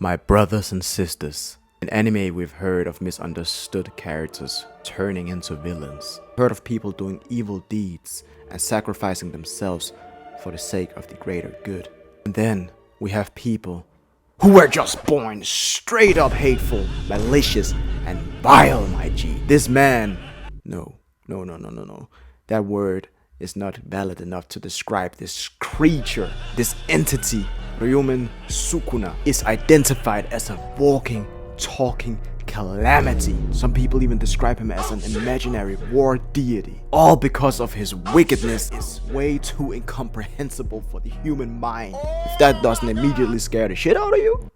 My brothers and sisters. In anime, we've heard of misunderstood characters turning into villains. Heard of people doing evil deeds and sacrificing themselves for the sake of the greater good. And then we have people who were just born straight up hateful, malicious, and vile, my G. This man... No. That word is not valid enough to describe this creature, this entity. Ryoumen Sukuna is identified as a walking, talking calamity. Some people even describe him as an imaginary war deity. All because of his wickedness is way too incomprehensible for the human mind. If that doesn't immediately scare the shit out of you,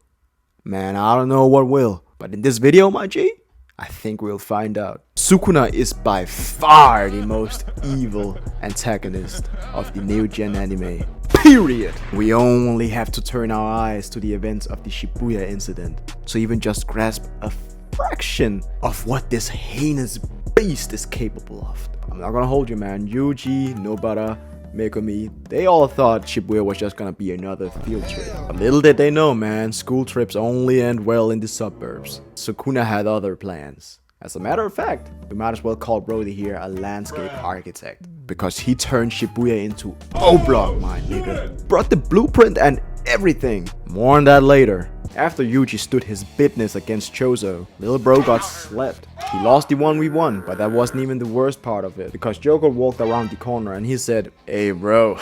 man, I don't know what will. But in this video, my G, I think we'll find out. Sukuna is by far the most evil antagonist of the new gen anime. Period. We only have to turn our eyes to the events of the Shibuya incident to even just grasp a fraction of what this heinous beast is capable of. I'm not gonna hold you, man. Yuji, Nobara, MEGUMI, they all thought Shibuya was just gonna be another field trip. But little did they know, man, school trips only end well in the suburbs. Sukuna had other plans. As a matter of fact, we might as well call Brody here a landscape architect, because he turned Shibuya into O-Block, my nigga. Brought the blueprint and everything. More on that later. After Yuji stood his business against Chozo, little bro got slept. He lost the 1v1, but that wasn't even the worst part of it, because Jogo walked around the corner and he said, "Hey bro,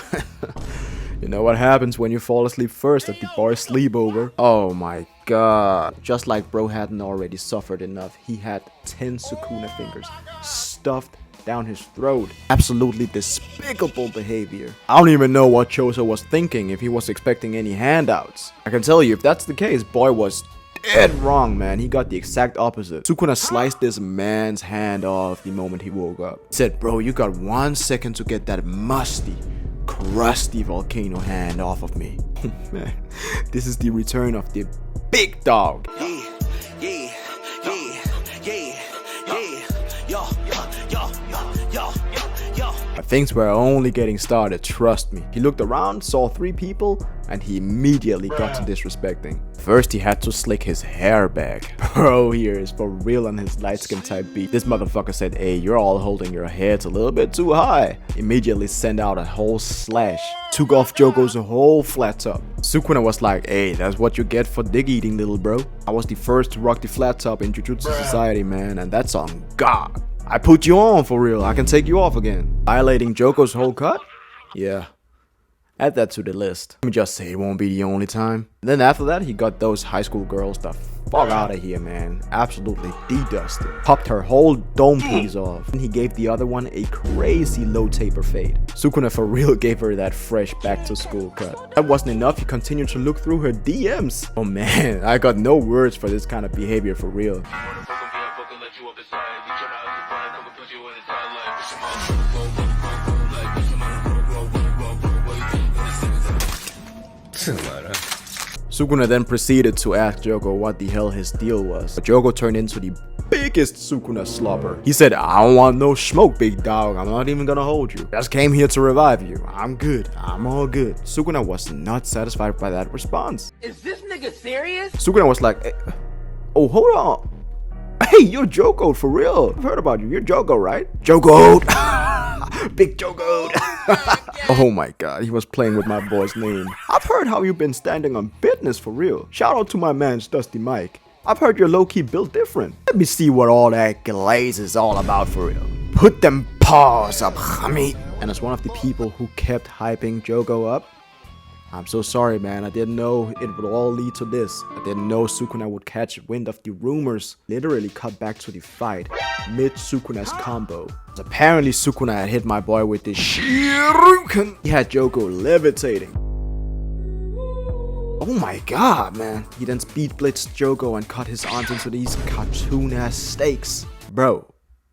you know what happens when you fall asleep first at the boy's sleepover?" Oh my god. Just like bro hadn't already suffered enough, he had 10 Sukuna fingers stuffed down his throat. Absolutely despicable behavior. I don't even know what Chozo was thinking, if he was expecting any handouts. I can tell you, if that's the case, boy was dead wrong, man. He got the exact opposite. Sukuna sliced this man's hand off the moment he woke up. He said, "Bro, you got 1 second to get that musty, crusty volcano hand off of me." Man, this is the return of the big dog. But things were only getting started, trust me. He looked around, saw 3 people, and he immediately got to disrespecting. First, he had to slick his hair back. Bro here is for real on his light-skin type beat. This motherfucker said, "Hey, you're all holding your heads a little bit too high." Immediately sent out a whole slash. Took off Jogo's whole flat top. Sukuna was like, "Hey, that's what you get for dig eating, little bro. I was the first to rock the flat top in Jujutsu society, man, and that's on God. I put you on for real, I can take you off again." Violating Jogo's whole cut? Yeah. Add that to the list. Let me just say, it won't be the only time. And then after that, he got those high school girls the fuck out of here, man. Absolutely de-dusted. Popped her whole dome piece off. And he gave the other one a crazy low taper fade. Sukuna for real gave her that fresh back to school cut. That wasn't enough, he continued to look through her DMs. Oh man, I got no words for this kind of behavior for real. Sukuna then proceeded to ask Jogo what the hell his deal was. But Jogo turned into the biggest Sukuna slobber. He said, "I don't want no smoke, big dog. I'm not even gonna hold you. Just came here to revive you. I'm good. I'm all good." Sukuna was not satisfied by that response. Is this nigga serious? Sukuna was like, "Oh, hold on. Hey, you're Jogo for real. I've heard about you. You're Jogo, right?" Jogo. Big Jogo. Oh my god, he was playing with my boy's name. "I've heard how you've been standing on business for real. Shout out to my man's Dusty Mike. I've heard you're low-key built different. Let me see what all that glaze is all about for real. Put them paws up, homie." And as one of the people who kept hyping Jogo up, I'm so sorry, man. I didn't know it would all lead to this. I didn't know Sukuna would catch wind of the rumors. Literally cut back to the fight mid Sukuna's combo. Apparently Sukuna had hit my boy with this Shiruken. He had Jogo levitating. Oh my god, man. He then speed blitzed Jogo and cut his arms into these cartoon ass steaks. Bro,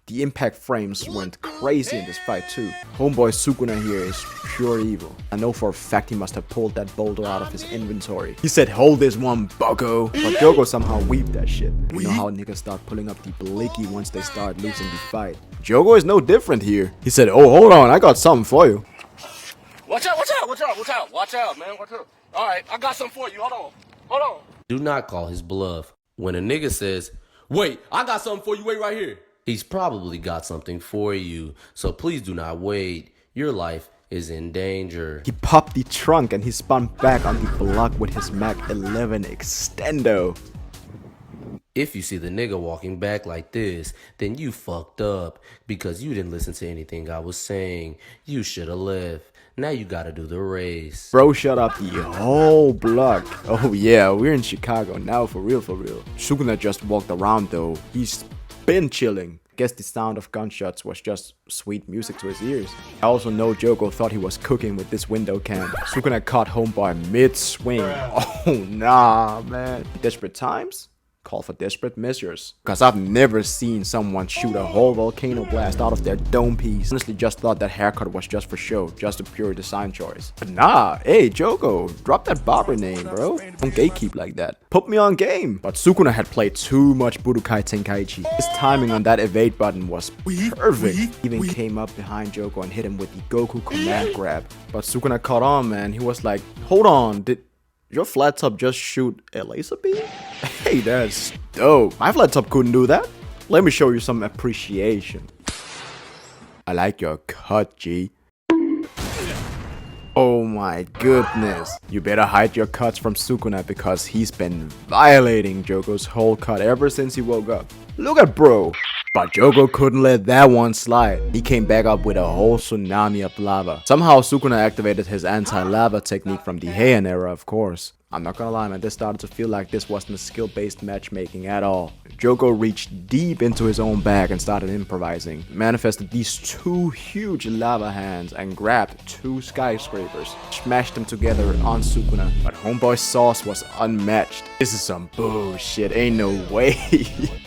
the impact frames went crazy in this fight too. Homeboy Sukuna here is pure evil. I know for a fact he must have pulled that boulder out of his inventory. He said, "Hold this one, bucko." But Jogo somehow weaved that shit. You know how niggas start pulling up the blicky once they start losing the fight. Jogo is no different here. He said, "Oh, hold on, I got something for you." Watch out, watch out, watch out, watch out, watch out, man, watch out. Alright, I got something for you, hold on. Do not call his bluff. When a nigga says, "Wait, I got something for you, wait right here," he's probably got something for you. So please do not wait. Your life is in danger. He popped the trunk and he spun back on the block with his Mag 11 extendo. If you see the nigga walking back like this, then you fucked up because you didn't listen to anything I was saying. You shoulda left. Now you gotta do the race. Bro shut up the whole block. Oh yeah, we're in Chicago now, for real for real. Sukuna just walked around though. He's been chilling. Guess the sound of gunshots was just sweet music to his ears. I also know Jogo thought he was cooking with this window cam. Sukuna caught homeboy mid-swing. Oh nah, man. Desperate times? Call for desperate measures. Cause I've never seen someone shoot a whole volcano blast out of their dome piece. Honestly just thought that haircut was just for show, just a pure design choice. But nah, hey Jogo, drop that barber name, bro. Don't gatekeep like that. Put me on game. But Sukuna had played too much Budokai Tenkaichi. His timing on that evade button was perfect. Even came up behind Jogo and hit him with the Goku command grab. But Sukuna caught on, man. He was like, hold on, did your flat top just shoot a laser beam? Hey, that's dope. My flat top couldn't do that. Let me show you some appreciation. I like your cut, G. Oh my goodness. You better hide your cuts from Sukuna because he's been violating Jogo's whole cut ever since he woke up. Look at bro. But Jogo couldn't let that one slide. He came back up with a whole tsunami of lava. Somehow Sukuna activated his anti-lava technique from the Heian era, of course. I'm not gonna lie, man, this started to feel like this wasn't a skill-based matchmaking at all. Jogo reached deep into his own bag and started improvising. Manifested these two huge lava hands and grabbed two skyscrapers. Smashed them together on Sukuna. But homeboy's sauce was unmatched. This is some bullshit, ain't no way.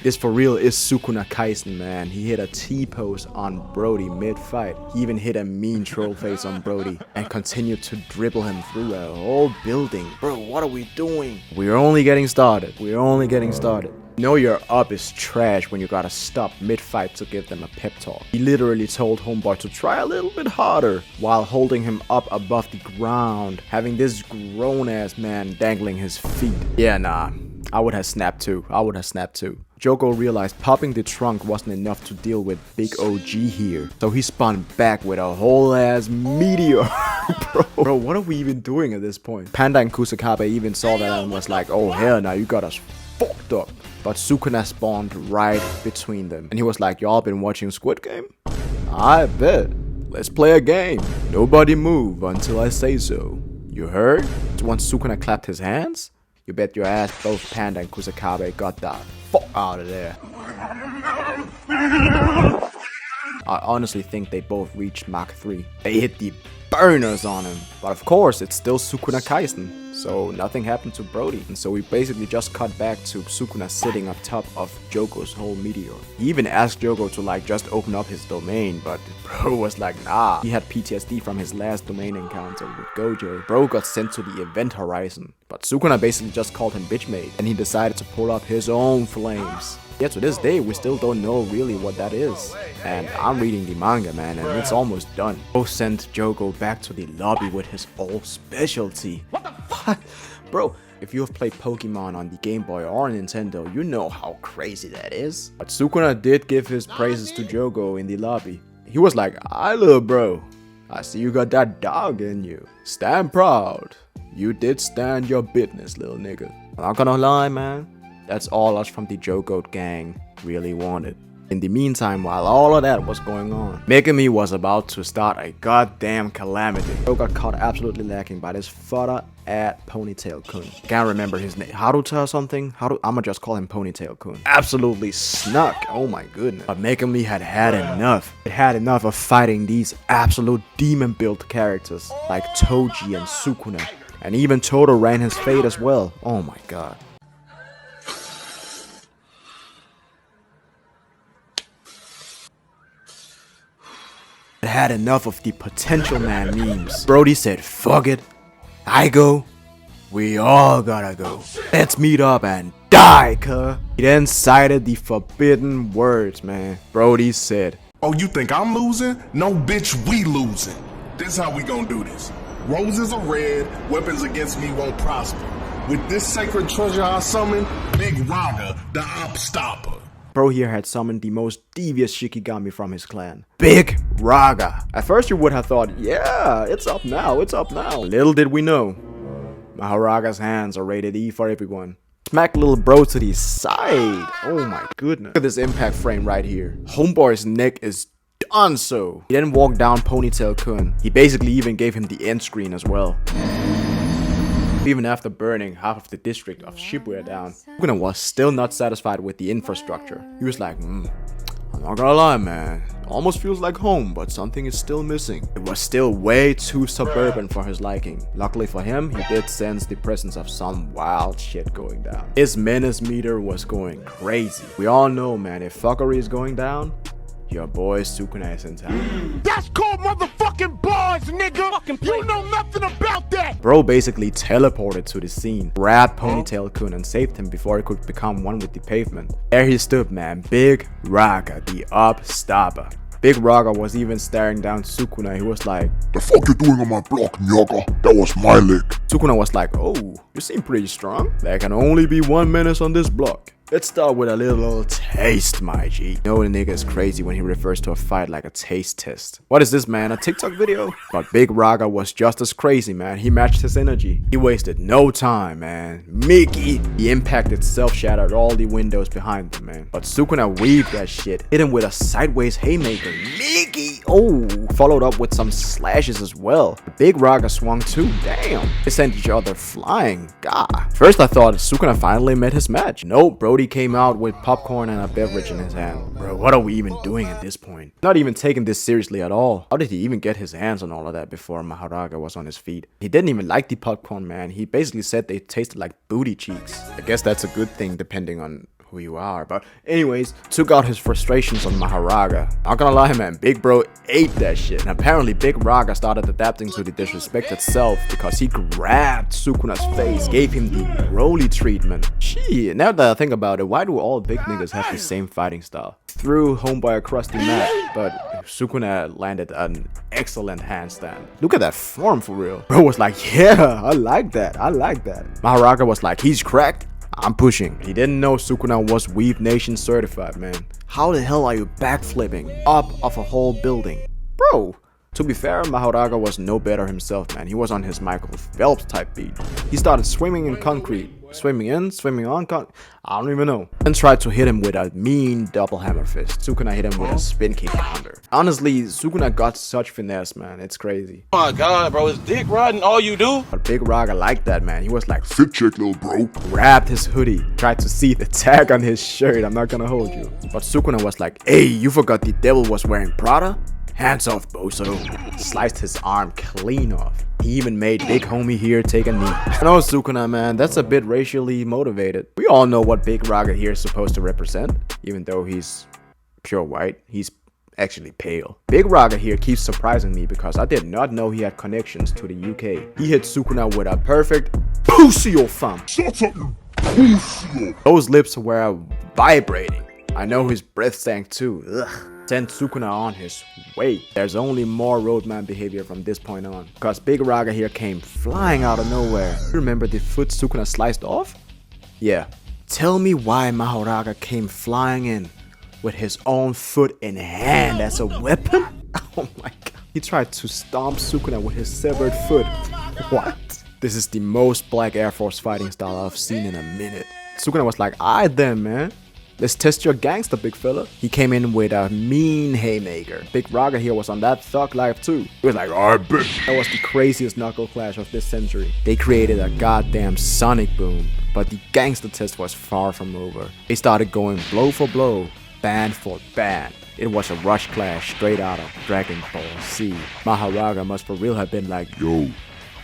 This for real is Sukuna Kaisen, man. He hit a T-pose on Brody mid-fight. He even hit a mean troll face on Brody and continued to dribble him through a whole building. Bro, what are we doing? We're only getting started. We're only getting started. Know your up is trash when you gotta stop mid-fight to give them a pep talk. He literally told homeboy to try a little bit harder while holding him up above the ground, having this grown-ass man dangling his feet. Yeah, nah. I would have snapped too. Jogo realized popping the trunk wasn't enough to deal with Big OG here. So he spun back with a whole ass meteor. Bro, what are we even doing at this point? Panda and Kusakabe even saw that and was like, oh hell nah, you got us fucked up. But Sukuna spawned right between them. And he was like, y'all been watching Squid Game? I bet. Let's play a game. Nobody move until I say so. You heard? Once Sukuna clapped his hands, you bet your ass both Panda and Kusakabe got the fuck out of there. I honestly think they both reached Mach 3. They hit the burners on him. But of course, it's still Sukuna Kaisen. So nothing happened to Brody. And so we basically just cut back to Sukuna sitting up top of Jogo's whole meteor. He even asked Jogo to like just open up his domain. But bro was like, nah. He had PTSD from his last domain encounter with Gojo. Bro got sent to the event horizon. But Sukuna basically just called him bitchmade. And he decided to pull up his own flames. Yeah, to this day, we still don't know really what that is. And I'm reading the manga, man, and it's almost done. Bro sent Jogo back to the lobby with his old specialty. What the fuck? Bro, if you have played Pokemon on the Game Boy or Nintendo, you know how crazy that is. But Sukuna did give his praises to Jogo in the lobby. He was like, I love bro. I see you got that dog in you. Stand proud. You did stand your business, little nigga. I'm not gonna lie, man. That's all us from the Jogo gang really wanted. In the meantime, while all of that was going on, Megumi was about to start a goddamn calamity. Bro got caught absolutely lacking by this fodder at Ponytail-kun. Can't remember his name. Haruta or something? I'ma just call him Ponytail-kun. Absolutely snuck. Oh my goodness. But Megumi had enough. It had enough of fighting these absolute demon-built characters like Toji and Sukuna. And even Todo ran his fate as well. Oh my god. It had enough of the potential man memes. Brody said, fuck it. I go. We all gotta go. Let's meet up and die, cuh. He then cited the forbidden words, man. Brody said, oh, you think I'm losing? No, bitch, we losing. This how we gonna do this. Roses are red, weapons against me won't prosper. With this sacred treasure I summon, Big Raga, the op stopper. Bro here had summoned the most devious Shikigami from his clan, Big Raga. At first you would have thought, yeah, it's up now, it's up now. Little did we know, Mahoraga's hands are rated E for everyone. Smack little bro to the side. Oh my goodness. Look at this impact frame right here. Homeboy's neck is done so. He didn't walk down Ponytail Kun. He basically even gave him the end screen as well. Even after burning half of the district of Shibuya down, Sukuna was still not satisfied with the infrastructure. He was like, I'm not gonna lie, man. Almost feels like home, but something is still missing. It was still way too suburban for his liking. Luckily for him, he did sense the presence of some wild shit going down. His menace meter was going crazy. We all know, man, if fuckery is going down, your boy Sukuna is in town. That's called motherfucking bars, nigga! You know nothing about that! Bro basically teleported to the scene, grabbed Ponytail Kun and saved him before he could become one with the pavement. There he stood, man, Big Raga, the upstopper. Big Raga was even staring down Sukuna. He was like, The fuck you doing on my block, nyaga? That was my lick. Sukuna was like, oh, you seem pretty strong. There can only be one menace on this block. Let's start with a little taste, my G. You know the nigga is crazy when he refers to a fight like a taste test. What is this, man? A TikTok video? But Big Raga was just as crazy, man. He matched his energy. He wasted no time, man. Mickey! The impact itself shattered all the windows behind him, man. But Sukuna weaved that shit. Hit him with a sideways haymaker. Mickey! Oh! Followed up with some slashes as well. Big Raga swung too. Damn! They sent each other flying. God. First I thought Sukuna finally met his match. Nope, bro. He came out with popcorn and a beverage in his hand. Bro, what are we even doing at this point? Not even taking this seriously at all. How did he even get his hands on all of that before Mahoraga was on his feet? He didn't even like the popcorn, man. He basically said they tasted like booty cheeks. I guess that's a good thing depending on who you are. But anyways, took out his frustrations on Mahoraga. Not gonna lie, man, Big Bro ate that shit. And apparently Big Raga started adapting to the disrespect itself because he grabbed Sukuna's face, gave him the Broly treatment. Shit, now that I think about it, why do all big niggas have the same fighting style? Threw homeboy across the mat, but Sukuna landed an excellent handstand. Look at that form for real. Bro was like, yeah, I like that, I like that. Mahoraga was like, he's cracked. I'm pushing. He didn't know Sukuna was Weave Nation certified, man. How the hell are you backflipping up of a whole building? Bro, to be fair, Mahoraga was no better himself, man. He was on his Michael Phelps type beat. He started swimming in concrete. Swimming in, swimming on, I don't even know. And tried to hit him with a mean double hammer fist. Sukuna hit him with a spin kick counter. Honestly, Sukuna got such finesse, man. It's crazy. Oh my god, bro, is dick riding all you do? But Big Raga liked that, man. He was like, Fit check, little bro. grabbed his hoodie, tried to see the tag on his shirt. I'm not gonna hold you. But Sukuna was like, hey, you forgot the devil was wearing Prada? Hands off, bozo. Sliced his arm clean off. He even made Big Homie here take a knee. I know Sukuna, man, that's a bit racially motivated. We all know what Big Raga here is supposed to represent. Even though he's pure white, he's actually pale. Big Raga here keeps surprising me because I did not know he had connections to the UK. He hit Sukuna with a perfect Pusio fam. Shut up, you pussy. Those lips were vibrating. I know his breath stank too. Ugh. Sent Sukuna on his way. There's only more roadman behavior from this point on. Because Big Raga here came flying out of nowhere. Remember the foot Sukuna sliced off? Yeah. Tell me why Mahoraga came flying in with his own foot in hand as a weapon? Oh my god. He tried to stomp Sukuna with his severed foot. What? This is the most Black Air Force fighting style I've seen in a minute. Sukuna was like, alright then, man. Let's test your gangster, big fella. He came in with a mean haymaker. Big Raga here was on that thug life too. He was like, I bet. That was the craziest knuckle clash of this century. They created a goddamn sonic boom. But the gangster test was far from over. They started going blow for blow, band for band. It was a rush clash straight out of Dragon Ball Z. Mahoraga must for real have been like, Yo,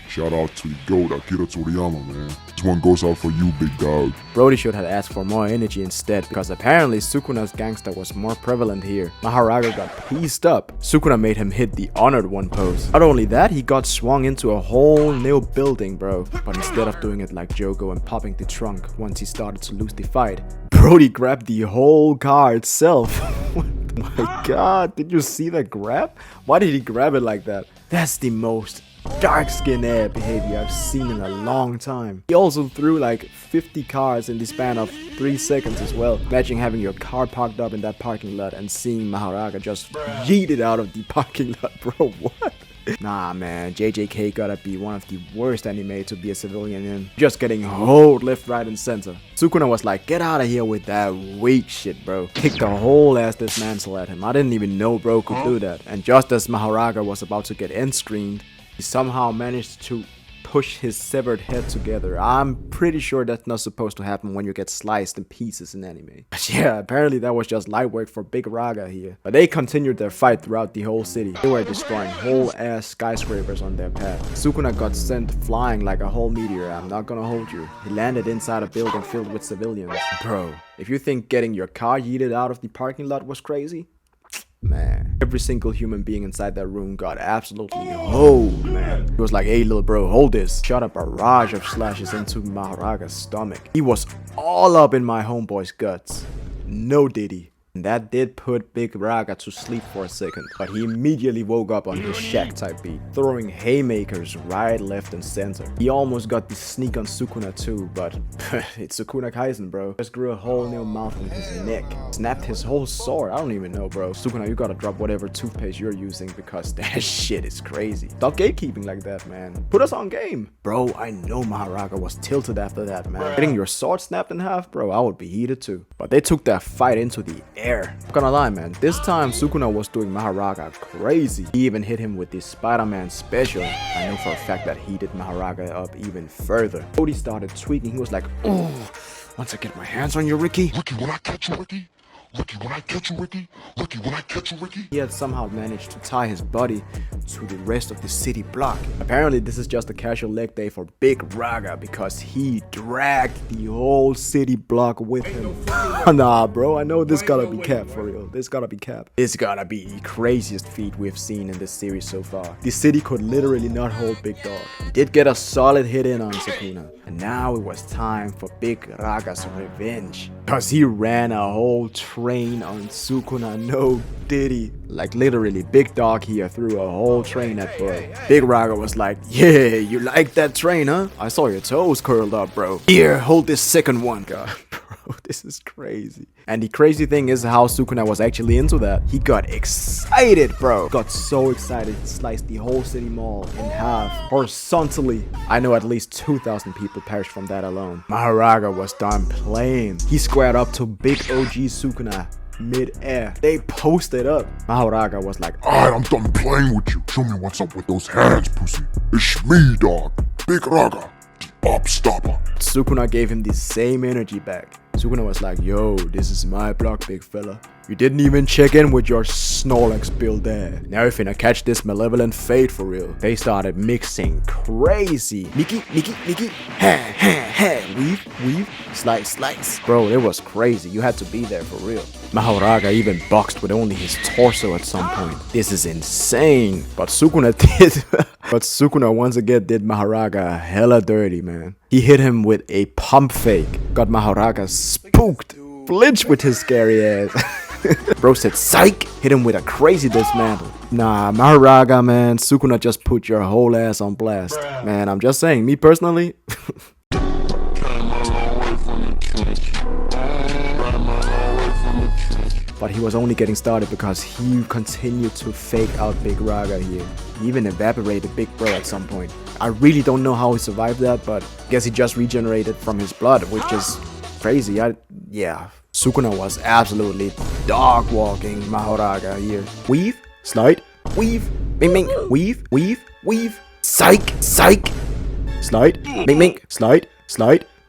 shout out to the GOAT, Akira Toriyama, man. This one goes out for you, big dog. Brody should have asked for more energy instead, because apparently Sukuna's gangster was more prevalent here. Mahoraga got pieced up. Sukuna made him hit the Honored One pose. Not only that, he got swung into a whole new building, bro. But instead of doing it like Jogo and popping the trunk once he started to lose the fight, Brody grabbed the whole car itself. Oh my god, did you see that grab? Why did he grab it like that? That's the most dark skin air behavior I've seen in a long time. He also threw like 50 cars in the span of 3 seconds as well. Imagine having your car parked up in that parking lot and seeing Mahoraga just yeet it out of the parking lot, bro. What? Nah, man, JJK gotta be one of the worst anime to be a civilian in. Just getting hoed left, right, and center. Sukuna was like, get out of here with that weak shit, bro. Kicked the whole ass dismantle at him. I didn't even know bro could do that. And just as Mahoraga was about to get end screened, he somehow managed to push his severed head together. I'm pretty sure that's not supposed to happen when you get sliced in pieces in anime. But yeah, apparently that was just light work for Big Raga here. But they continued their fight throughout the whole city. They were destroying whole ass skyscrapers on their path. Sukuna got sent flying like a whole meteor, I'm not gonna hold you. He landed inside a building filled with civilians. Bro, if you think getting your car yeeted out of the parking lot was crazy, man, every single human being inside that room got absolutely hoed, man. He was like, hey little bro, hold this. Shot a barrage of slashes into Mahoraga's stomach. He was all up in my homeboy's guts. No diddy. And that did put Big Raga to sleep for a second, but he immediately woke up on his shack type beat, throwing haymakers right, left, and center. He almost got the sneak on Sukuna too, but it's Sukuna Kaisen, bro. Just grew a whole new mouth on his neck, snapped his whole sword. I don't even know, bro. Sukuna, you gotta drop whatever toothpaste you're using because that shit is crazy. Stop gatekeeping like that, man. Put us on game. Bro, I know Mahoraga was tilted after that, man. Getting your sword snapped in half, bro, I would be heated too. But they took that fight into the air. I'm gonna lie, man, this time Sukuna was doing Mahoraga crazy. He even hit him with the Spider-Man special. I know for a fact that he did Mahoraga up even further. Cody started tweaking. He was like, oh, once I get my hands on you, Ricky. Ricky, when I catch you, Ricky. Ricky, when I catch you, Ricky. Ricky, when I catch you, Ricky. He had somehow managed to tie his body to the rest of the city block. Apparently, this is just a casual leg day for Big Raga because he dragged the whole city block with him. Nah, bro, I know this gotta be cap for real. This gotta be cap. This gotta be the craziest feat we've seen in this series so far. The city could literally not hold Big Dawg. He did get a solid hit in on Sukuna. And now it was time for Big Raga's revenge. Cause he ran a whole train on Sukuna, no diddy. Like literally, Big Dawg here threw a whole train at boy. Big Raga was like, yeah, you like that train, huh? I saw your toes curled up, bro. Here, hold this second one. God, bro, this is crazy. And the crazy thing is how Sukuna was actually into that. He got excited, bro. Got so excited, he sliced the whole city mall in half horizontally. I know at least 2,000 people perished from that alone. Mahoraga was done playing. He squared up to Big OG Sukuna mid-air. They posted up. Mahoraga was like, Alright, I'm done playing with you. Show me what's up with those hands, pussy. It's me, dog. Big Raga, the upstopper. Sukuna gave him the same energy back. Sukuna was like, yo, this is my block, big fella. You didn't even check in with your Snorlax build there. Now you finna catch this malevolent fate for real. They started mixing crazy. Mickey, weave, slice. Bro, it was crazy. You had to be there for real. Mahoraga even boxed with only his torso at some point. This is insane. But Sukuna once again did Mahoraga hella dirty, man. He hit him with a pump fake. Got Mahoraga spooked. Flinch with his scary ass. Bro said psych. Hit him with a crazy dismantle. Nah, Mahoraga, man. Sukuna just put your whole ass on blast. Man, I'm just saying, me personally. But he was only getting started because he continued to fake out Big Raga here. He even evaporated Big Bro at some point. I really don't know how he survived that, but I guess he just regenerated from his blood, which is crazy. Yeah. Sukuna was absolutely dog walking Mahoraga here. Weave, slide, weave, ming, weave, psych, slide, ming, slide,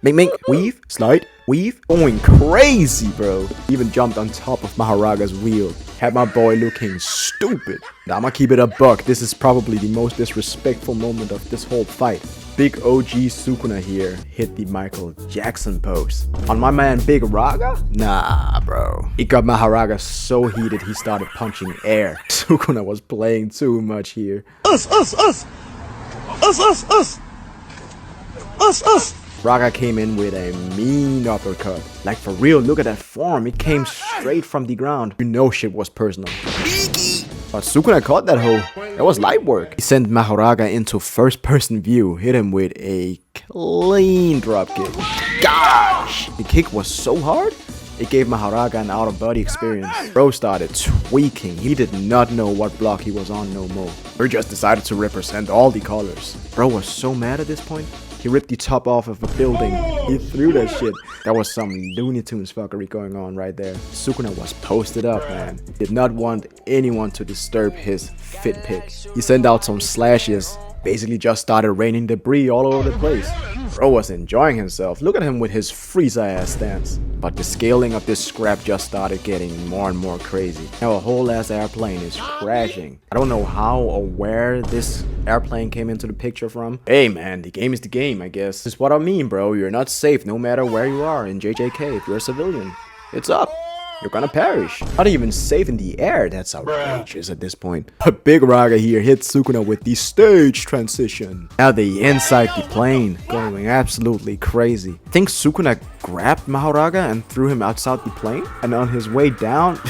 ming, weave, slide, weave. Going crazy, bro. Even jumped on top of Mahoraga's wheel. Had my boy looking stupid. Now I'ma keep it a buck. This is probably the most disrespectful moment of this whole fight. Big OG Sukuna here hit the Michael Jackson pose. On my man Big Raga? Nah, bro. It got Mahoraga so heated he started punching air. Sukuna was playing too much here. Us. Raga came in with a mean uppercut. Like for real, look at that form. It came straight from the ground. You know shit was personal. But Sukuna caught that hoe. That was light work. He sent Mahoraga into first-person view, hit him with a clean drop kick. Gosh! The kick was so hard, it gave Mahoraga an out-of-body experience. Bro started tweaking. He did not know what block he was on no more. Bro just decided to represent all the colors. Bro was so mad at this point. He ripped the top off of a building. He threw that shit. That was some Looney Tunes fuckery going on right there. Sukuna was posted up, man. Did not want anyone to disturb his fit pick. He sent out some slashes. Basically just started raining debris all over the place. Bro was enjoying himself. Look at him with his Frieza-ass stance. But the scaling of this scrap just started getting more and more crazy. Now a whole ass airplane is crashing. I don't know how or where this airplane came into the picture from. Hey man, the game is the game, I guess. This is what I mean, bro. You're not safe no matter where you are in JJK. If you're a civilian, it's up. You're gonna perish. Not even safe in the air. That's outrageous at this point. But Big Raga here hits Sukuna with the stage transition. Now they inside the plane, going absolutely crazy. I think Sukuna grabbed Mahoraga and threw him outside the plane. And on his way down,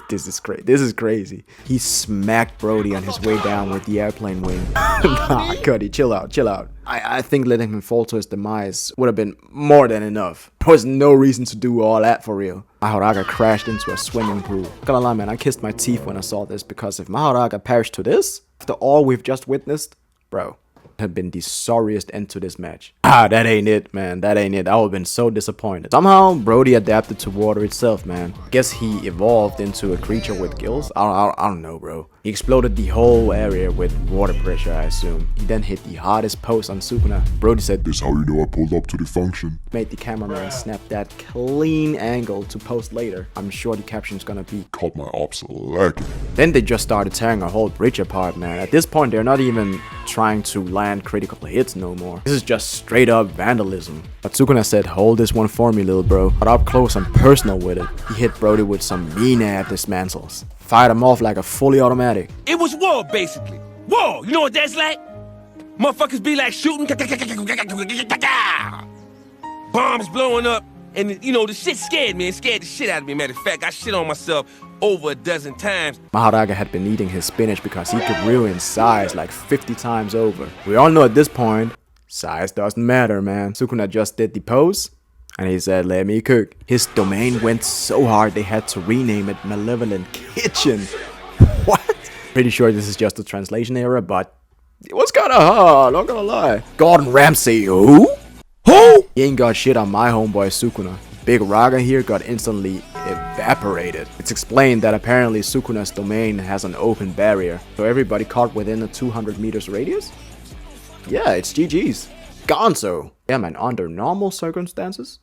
this is crazy. This is crazy. He smacked Brody on his way down with the airplane wing. Nah, Cuddy, chill out, chill out. I think letting him fall to his demise would have been more than enough. There was no reason to do all that for real. Mahoraga crashed into a swimming pool. Gonna lie, man, I kissed my teeth when I saw this, because if Mahoraga perished to this, after all we've just witnessed, bro, it had been the sorriest end to this match. That ain't it, man. That ain't it. I would have been so disappointed. Somehow, Brody adapted to water itself, man. Guess he evolved into a creature with gills. I don't know, bro. He exploded the whole area with water pressure, I assume. He then hit the hardest post on Sukuna. Brody said, This how you know I pulled up to the function. Made the cameraman snap that clean angle to post later. I'm sure the caption's gonna be, Caught my ops lacking. Then they just started tearing a whole bridge apart, man. At this point, they're not even trying to land critical hits no more. This is just straight up vandalism. But Sukuna said, hold this one for me, little bro. But up close and personal with it. He hit Brody with some mean-ass dismantles. Fired him off like a fully automatic. It was war, basically. War, you know what that's like? Motherfuckers be like shooting, bombs blowing up, and you know, the shit scared me. It scared the shit out of me, matter of fact. I shit on myself over a dozen times. Mahoraga had been eating his spinach because he could ruin size like 50 times over. We all know at this point, size doesn't matter, man. Sukuna just did the pose, and he said, let me cook. His domain went so hard they had to rename it Malevolent Kitchen. What? Pretty sure this is just a translation error, but it was kinda hard, not gonna lie. Gordon Ramsay, who? Who? He ain't got shit on my homeboy Sukuna. Big Raga here got instantly evaporated. It's explained that apparently Sukuna's domain has an open barrier, so everybody caught within a 200 meters radius? Yeah, it's GG's. Gonzo. Yeah, man, under normal circumstances,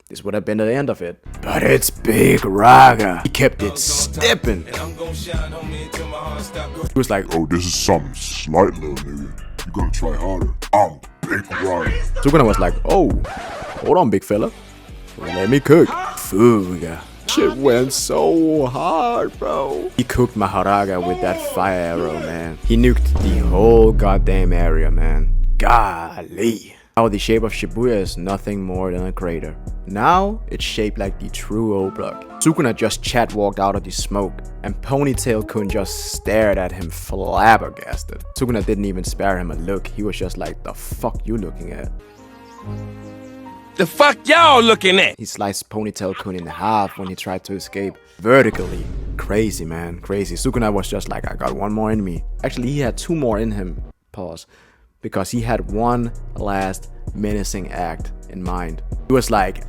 this would have been the end of it. But it's Big Raga. He kept it stepping. He was like, Oh, this is something slight, little nigga. You gotta try harder. I'm Big Raga. Sukuna was like, oh, hold on, big fella. Let me cook. Fuga. Shit went so hard, bro. He cooked Mahoraga with that fire arrow, man. He nuked the whole goddamn area, man. Golly. Now the shape of Shibuya is nothing more than a crater. Now it's shaped like the true O block. Sukuna just chat walked out of the smoke, and Ponytail-kun just stared at him flabbergasted. Sukuna didn't even spare him a look. He was just like, the fuck you looking at? The fuck y'all looking at? He sliced Ponytail-kun in half when he tried to escape vertically. Crazy, man, crazy. Sukuna was just like, I got one more in me. Actually, he had two more in him. Pause. Because he had one last menacing act in mind. He was like,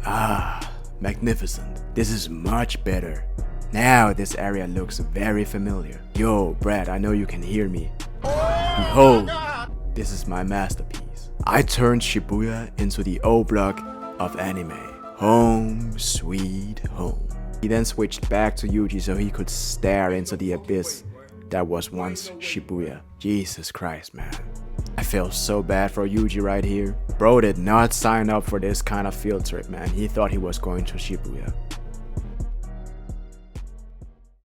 magnificent. This is much better. Now this area looks very familiar. Yo, Brad, I know you can hear me. Behold, this is my masterpiece. I turned Shibuya into the O block of anime. Home sweet home. He then switched back to Yuji so he could stare into the abyss that was once Shibuya. Jesus Christ, man. I feel so bad for Yuji right here. Bro did not sign up for this kind of field trip, man. He thought he was going to Shibuya.